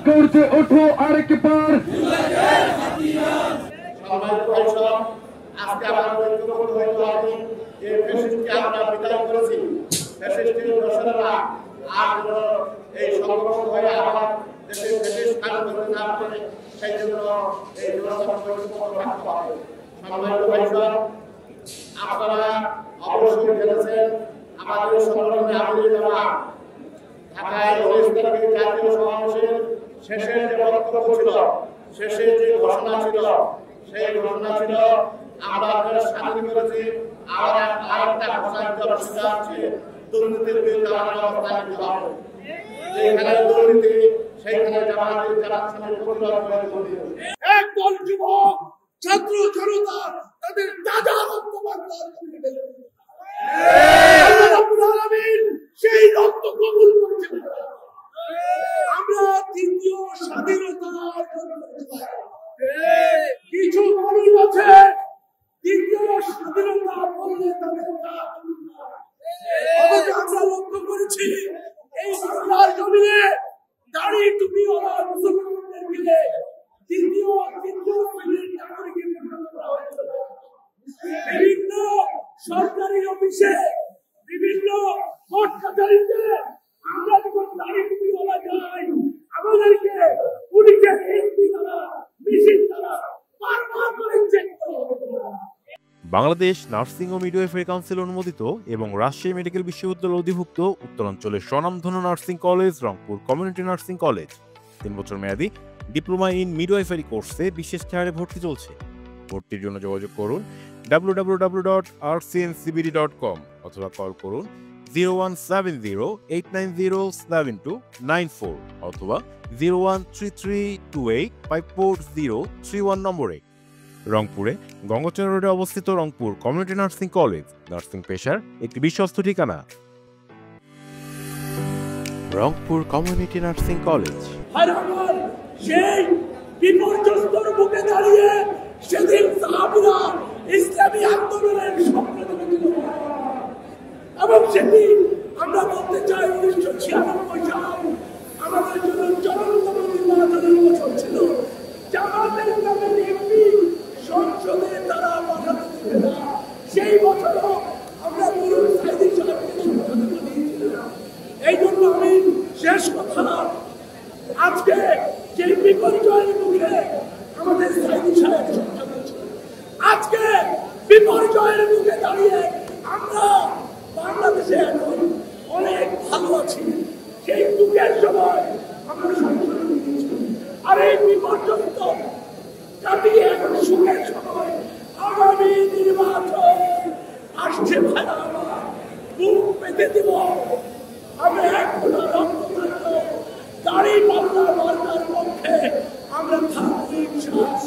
করছে ওঠো আরেক বার। আজকে আমরা ঐক্যবদ্ধ হইতে হবে যে ফ্যাসিস্টকে আমরা বিদায় করেছি, ফ্যাসিস্টের দোসররা আর এই সংগঠন হয়ে আবার দেশে ফ্যাসিস্ট কাজ করতে না পারে, সেই জন্য এই জনসংখ্যা ঐক্যবদ্ধ থাকতে হবে। সম্মানিত ভাইসব, আপনারা অবশ্যই জেনেছেন আমাদের সংগঠনে আমির জামাত ঢাকায় 19 তারিখে জাতীয় সমাবেশের শেষের যে বক্তব্য ছিল, শেষের যে ঘোষণা ছিল, সেই ঘোষণা ছিল আমরা দেশ স্বাধীন করেছি, আরেকটা ঘোষণা দেওয়ার সেটা হচ্ছে দুর্নীতির বিরুদ্ধে আমাদের অবস্থান নিতে হবে। যেখানে দুর্নীতি সেইখানে জামাতের জামাতের প্রতিরোধ করে। একদল যুবক ছাত্র জনতা তাদের দাদা রক্তবাক্তার সেই রক্ত কবুল করছে। আমরা দ্বিতীয় স্বাধীনতা কিছু মানুষ আছে দ্বিতীয় স্বাধীনতা বললে তাদের আমরা লক্ষ্য করেছি এই বাংলার জমিনে দাড়ি টুপিওয়ালা মুসলমানদের মিলে দ্বিতীয় শ্রেণীর নাগরিকের পরিণত করা হয়েছে। বিভিন্ন সরকারি অফিসে বিভিন্ন কোর্ট কাছারিতে আমরা যখন দাড়ি টুপিওয়ালা যাই আমাদেরকে পুলিশের এসপি দ্বারা মিছিল দ্বারা বারবার করে চেক করা হবে। বাংলাদেশ নার্সিং ও মিডওয়াইফারি কাউন্সিল অনুমোদিত এবং রাজশাহী মেডিকেল বিশ্ববিদ্যালয় অধিভুক্ত উত্তরাঞ্চলের স্বনামধন্য nursing college Rangpur community nursing college 3 বছর মেয়াদী ডিপ্লোমা ইন মিডওয়াইফারি কোর্সে বিশেষ ছাড়ে ভর্তি চলছে। ভর্তির জন্য যোগাযোগ করুন www.rcncbd.com অথবা কল করুন 01708907294 অথবা 013328543031 নম্বরে। রংপুরে গঙ্গাচড়া রোডে অবস্থিত Rangpur community nursing college nursing পেশার একটি বিশ্বস্ত ঠিকানা। Rangpur community nursing college. সেই বিপর্যস্তর বুকে দাঁড়িয়ে সেদিন সাহাবীরা ইসলামী আন্দোলনের স্বপ্ন দেখেছিল এবং সেদিন আমরা বলতে চাই 1996 সাল আমাদের জন্য চরমতম নির্বাচনের বছর ছিল। জামাতের নামে এমপি সংসদে তারা পাঠাতে দিবে না, সেই বছরও আমরা মুরুল সাইদি সাহেবকে সংসদে পাঠিয়েছিলাম। এই জন্য আমি শেষ কথা, আজকে যে বিপর্যয়ের মুখে আমাদের সাইদি সাহেব সংসদে ছিল, আজকে বিপর্যয়ের মুখে দাঁড়িয়ে আমরা বাংলাদেশে এখন অনেক ভালো আছি। সেই দুঃখের সময় আমরা সংসদে নিয়েছি, আর এই বিপর্যস্ত কাটিয়ে এখন সুখের সময় আগামী নির্বাচন আসছে। ভাইরা আমার বুক পেতে দিব, আমরা এখনো রক্ত দাড়ি পাল্লা মার্কার পক্ষে আমরা থাকবো ইনশাআল্লাহ।